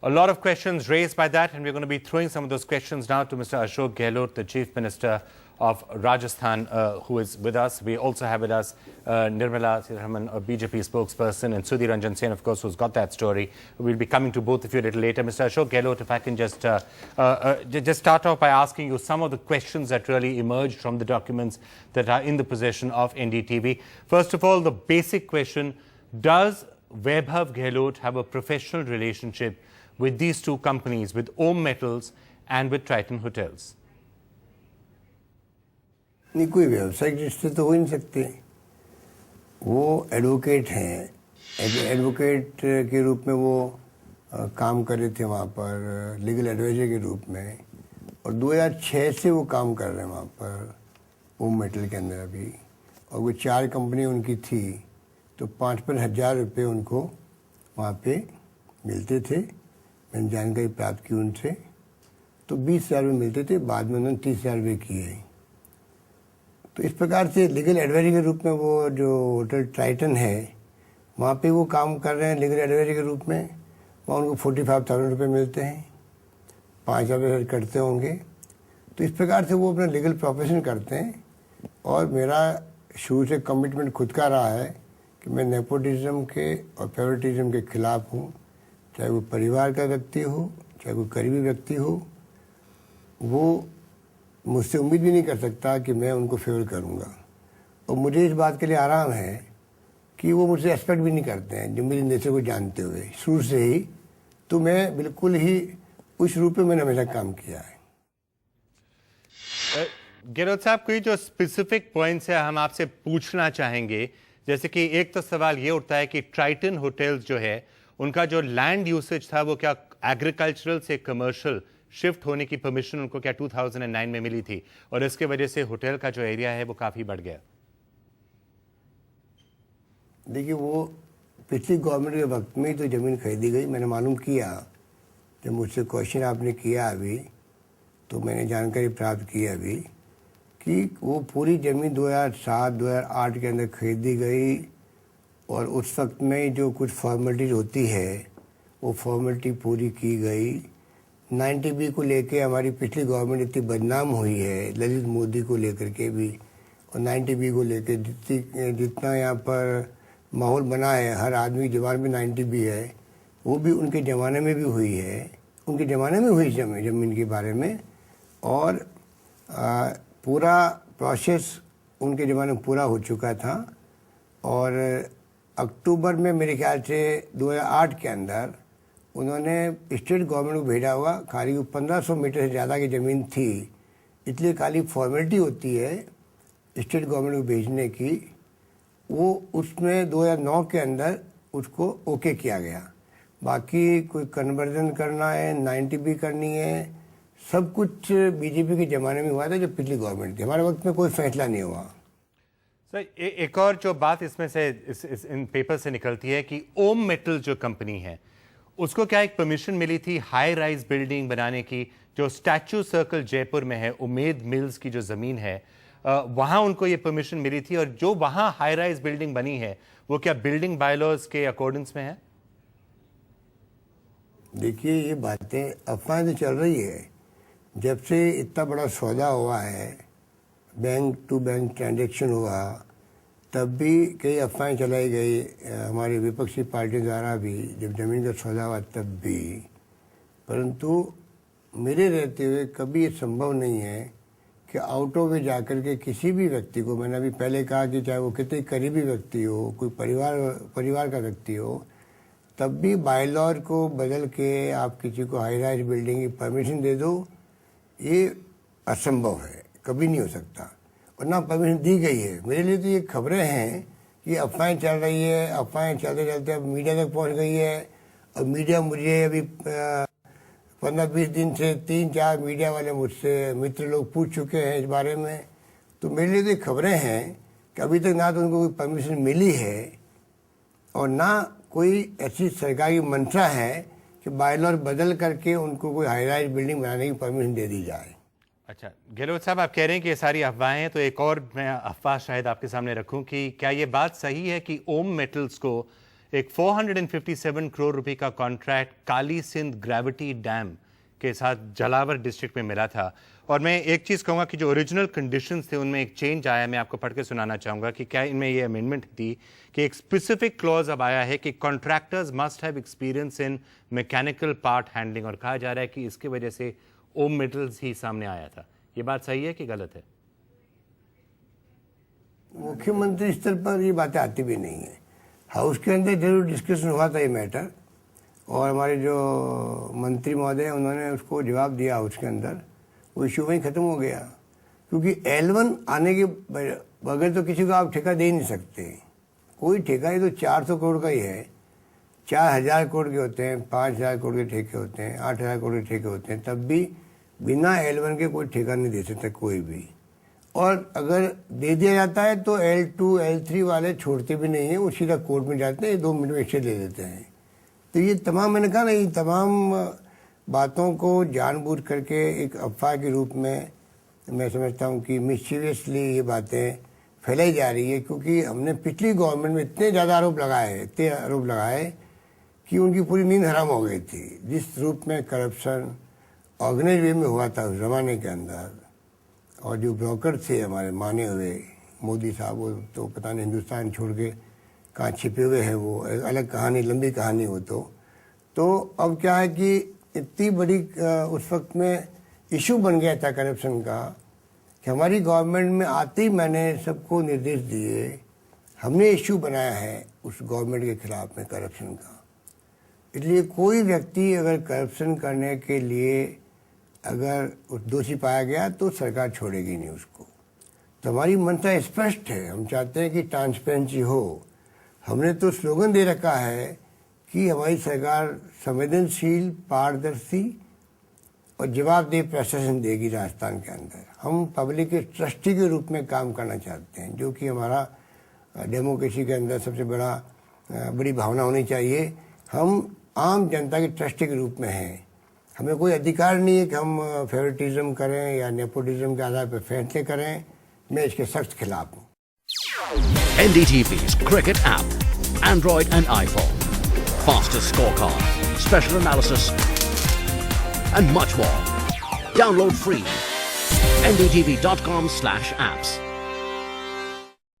A lot of questions raised by that, and we're going to be throwing some of those questions now to Mr. Ashok Gehlot, the Chief Minister of Rajasthan, who is with us. We also have with us Nirmala Sitharaman, a BJP spokesperson, and Sudhir Ranjan Sen, of course, who's got that story. We'll be coming to both of you a little later. Mr. Ashok Gehlot, if I can just start off by asking you some of the questions that really emerged from the documents that are in the possession of NDTV. First of all, the basic question, does Vaibhav Gehlot have a professional relationship with these two companies, with Om Metals and with Triton Hotels? नहीं, कोई व्यावसायिक रिश्ते तो हो नहीं सकते। वो advocate हैं, एडवोकेट के रूप में वो काम कर रहे थे वहाँ पर, लीगल एडवाइजर के रूप में, और 2006 से वो काम कर रहे हैं वहाँ पर ओम मेटल के अंदर अभी। और वो 4 कंपनी उनकी थी, तो 5-5 हज़ार रुपये उनको वहाँ पे मिलते थे। मैंने जानकारी प्राप्त की उनसे, तो 20,000 रुपये मिलते थे, बाद में उन्होंने 30,000 रुपये किए। तो इस प्रकार से लीगल एडवाइजर के रूप में वो जो होटल ट्राइटन है वहाँ पे वो काम कर रहे हैं लीगल एडवाइजर के रूप में। वहाँ उनको 45,000 रुपये मिलते हैं, 5,000 रुपये कटते होंगे। तो इस प्रकार से वो अपना लीगल प्रोफेशन करते हैं। और मेरा शुरू से कमिटमेंट खुद का रहा है कि मैं नेपोटिज्म के और फेवरेटिज्म के खिलाफ हूँ, चाहे वो परिवार का व्यक्ति हो, चाहे कोई करीबी व्यक्ति हो। वो मुझसे उम्मीद भी नहीं कर सकता कि मैं उनको फेवर करूंगा। और मुझे इस बात के लिए आराम है कि वो मुझसे एक्सपेक्ट भी नहीं करते हैं, जो मेरी नेचर को जानते हुए शुरू से ही। तो मैं बिल्कुल ही उस रूप में मैंने हमेशा काम किया है। गेहलोत साहब, कोई जो स्पेसिफिक पॉइंट्स है हम आपसे पूछना चाहेंगे। जैसे कि एक तो सवाल ये उठता है कि ट्राइटन होटल्स जो है उनका जो लैंड यूसेज था वो क्या एग्रीकल्चरल से कमर्शियल शिफ्ट होने की परमिशन उनको क्या 2009 में मिली थी, और इसके वजह से होटल का जो एरिया है वो काफ़ी बढ़ गया? देखिए, वो पिछली गवर्नमेंट के वक्त में ही तो ज़मीन खरीदी गई। मैंने मालूम किया, जब मुझसे क्वेश्चन आपने किया अभी, तो मैंने जानकारी प्राप्त की अभी कि वो पूरी ज़मीन 2007-2008 के अंदर खरीदी गई। और उस वक्त में जो कुछ फॉर्मेलिटीज होती है वो फॉर्मेलिटी पूरी की गई। 90B को लेके हमारी पिछली गवर्नमेंट इतनी बदनाम हुई है, ललित मोदी को लेकर के भी, और 90B को लेके जितना यहाँ पर माहौल बना है, हर आदमी के ज़बान में 90B है, वो भी उनके ज़माने में भी हुई है। उनके ज़माने में हुई ज़मीन के बारे में। और पूरा प्रोसेस उनके ज़माने में पूरा हो चुका था। और अक्टूबर में मेरे ख्याल से 2008 के अंदर उन्होंने स्टेट गवर्नमेंट को भेजा हुआ। खाली 1500 मीटर से ज़्यादा की ज़मीन थी, इसलिए खाली फॉर्मेलिटी होती है स्टेट गवर्नमेंट को भेजने की। वो उसमें 2009 के अंदर उसको ओके किया गया। बाकी कोई कन्वर्जन करना है, 90B करनी है, सब कुछ बीजेपी के ज़माने में हुआ था, जब पिछली गवर्नमेंट थी। हमारे वक्त में कोई फैसला नहीं हुआ। सर, एक और जो बात इसमें से इन पेपर से निकलती है कि ओम मेटल जो कंपनी है उसको क्या एक परमिशन मिली थी हाई राइज बिल्डिंग बनाने की, जो स्टैचू सर्कल जयपुर में है, उमेद मिल्स की जो ज़मीन है, वहाँ उनको ये परमिशन मिली थी। और जो वहाँ हाई राइज बिल्डिंग बनी है वो क्या बिल्डिंग बायलॉज के अकॉर्डेंस में है? देखिए, ये बातें अफवाहें तो चल रही है। जब से इतना बड़ा सौदा हुआ है, बैंक टू बैंक ट्रांजैक्शन हुआ, तब भी कई अफवाहें चलाई गई हमारी विपक्षी पार्टी द्वारा भी, जब ज़मीन का सौदा हुआ तब भी। परंतु मेरे रहते हुए कभी ये संभव नहीं है कि आउट ऑफ वे जाकर के किसी भी व्यक्ति को, मैंने अभी पहले कहा कि चाहे वो कितने करीबी व्यक्ति हो, कोई परिवार का व्यक्ति हो, तब भी बायलॉज को बदल के आप किसी को हाई राइज बिल्डिंग की परमिशन दे दो, ये असंभव है, कभी नहीं हो सकता। और ना परमिशन दी गई है। मेरे लिए तो ये खबरें हैं कि अफवाहें चल रही है, अफवाहें चलते चलते अब मीडिया तक पहुंच गई है। और मीडिया मुझे अभी 15-20 दिन से 3-4 मीडिया वाले मुझसे मित्र लोग पूछ चुके हैं इस बारे में। तो मेरे लिए तो ये खबरें हैं कि अभी तक ना तो उनको कोई परमिशन मिली है और ना कोई ऐसी सरकारी मंशा है कि बायलॉज बदल करके उनको कोई हाई राइज बिल्डिंग बनाने की परमिशन दे दी जाए। अच्छा, गेहलोत साहब, आप कह रहे हैं कि ये सारी अफवाहें हैं, तो एक और मैं अफवाह शायद आपके सामने रखूं कि क्या ये बात सही है कि ओम मेटल्स को एक 457 करोड़ रुपए का contract Kali Sindh gravity dam के साथ जलावर डिस्ट्रिक्ट में मिला था। और मैं एक चीज़ कहूँगा कि जो ओरिजिनल कंडीशंस थे उनमें एक चेंज आया। मैं आपको पढ़ के सुनाना चाहूँगा कि क्या इनमें ये अमेंडमेंट थी कि एक स्पेसिफिक क्लॉज अब आया है कि contractors must have experience in mechanical part handling, और कहा जा रहा है कि इसकी वजह से ओम मेटल्स ही सामने आया था। ये बात सही है कि गलत है? मुख्यमंत्री स्तर पर ये बातें आती भी नहीं है। हाउस के अंदर जरूर डिस्कशन हुआ था ये मैटर, और हमारे जो मंत्री महोदय उन्होंने उसको जवाब दिया हाउस के अंदर, वो इशू वहीं ख़त्म हो गया। क्योंकि L1 आने के बगैर तो किसी को आप ठेका दे ही नहीं सकते। कोई ठेका, ये तो 400 करोड़ का ही है। 4000 करोड़ के होते हैं, 5000 करोड़ के ठेके होते हैं, 8000 करोड़ के ठेके होते हैं, तब भी बिना L1 के कोई ठेका नहीं दे सकता कोई भी। और अगर दे दिया जाता है तो L2 L3 वाले छोड़ते भी नहीं हैं, वो सीधा कोर्ट में जाते हैं, 2 मिनट में एक्शन ले देते हैं। तो ये तमाम, मैंने कहा ना, ये तमाम बातों को जानबूझ करके एक अफवाह के रूप में मैं समझता हूँ कि मिस्चीवियसली ये बातें फैलाई जा रही है। क्योंकि हमने पिछली गवर्नमेंट में इतने ज़्यादा आरोप लगाए कि उनकी पूरी नींद हराम हो गई थी। जिस रूप में करप्शन ऑर्गेनाइज वे में हुआ था उस ज़माने के अंदर, और जो ब्रोकर थे हमारे माने हुए मोदी साहब, वो तो पता नहीं हिंदुस्तान छोड़ के कहाँ छिपे हुए हैं, वो एक अलग कहानी, लंबी कहानी हो। तो अब क्या है कि इतनी बड़ी उस वक्त में इशू बन गया था करप्शन का कि हमारी गवर्नमेंट में आते ही मैंने सबको निर्देश दिए, हमने इशू बनाया है उस गवर्नमेंट के खिलाफ में करप्शन का। इसलिए कोई व्यक्ति अगर करप्शन करने के लिए अगर दोषी पाया गया तो सरकार छोड़ेगी नहीं उसको। तो हमारी मंशा स्पष्ट है, हम चाहते हैं कि ट्रांसपेरेंसी हो। हमने तो स्लोगन दे रखा है कि हमारी सरकार संवेदनशील, पारदर्शी और जवाबदेह प्रशासन देगी राजस्थान के अंदर। हम पब्लिक के ट्रस्टी के रूप में काम करना चाहते हैं, जो कि हमारा डेमोक्रेसी के अंदर सबसे बड़ी भावना होनी चाहिए। हम आम जनता के ट्रस्टी के रूप में हैं। हमें कोई अधिकार नहीं है कि हम फेवरेटिज्म करें या नेपोटिज्म के आधार पर फैसले करें। मैं इसके सख्त खिलाफ हूँ। NDTV's Cricket app, Android and iPhone, fastest scorecard, special analysis, and much more. Download free. ndtv.com/apps.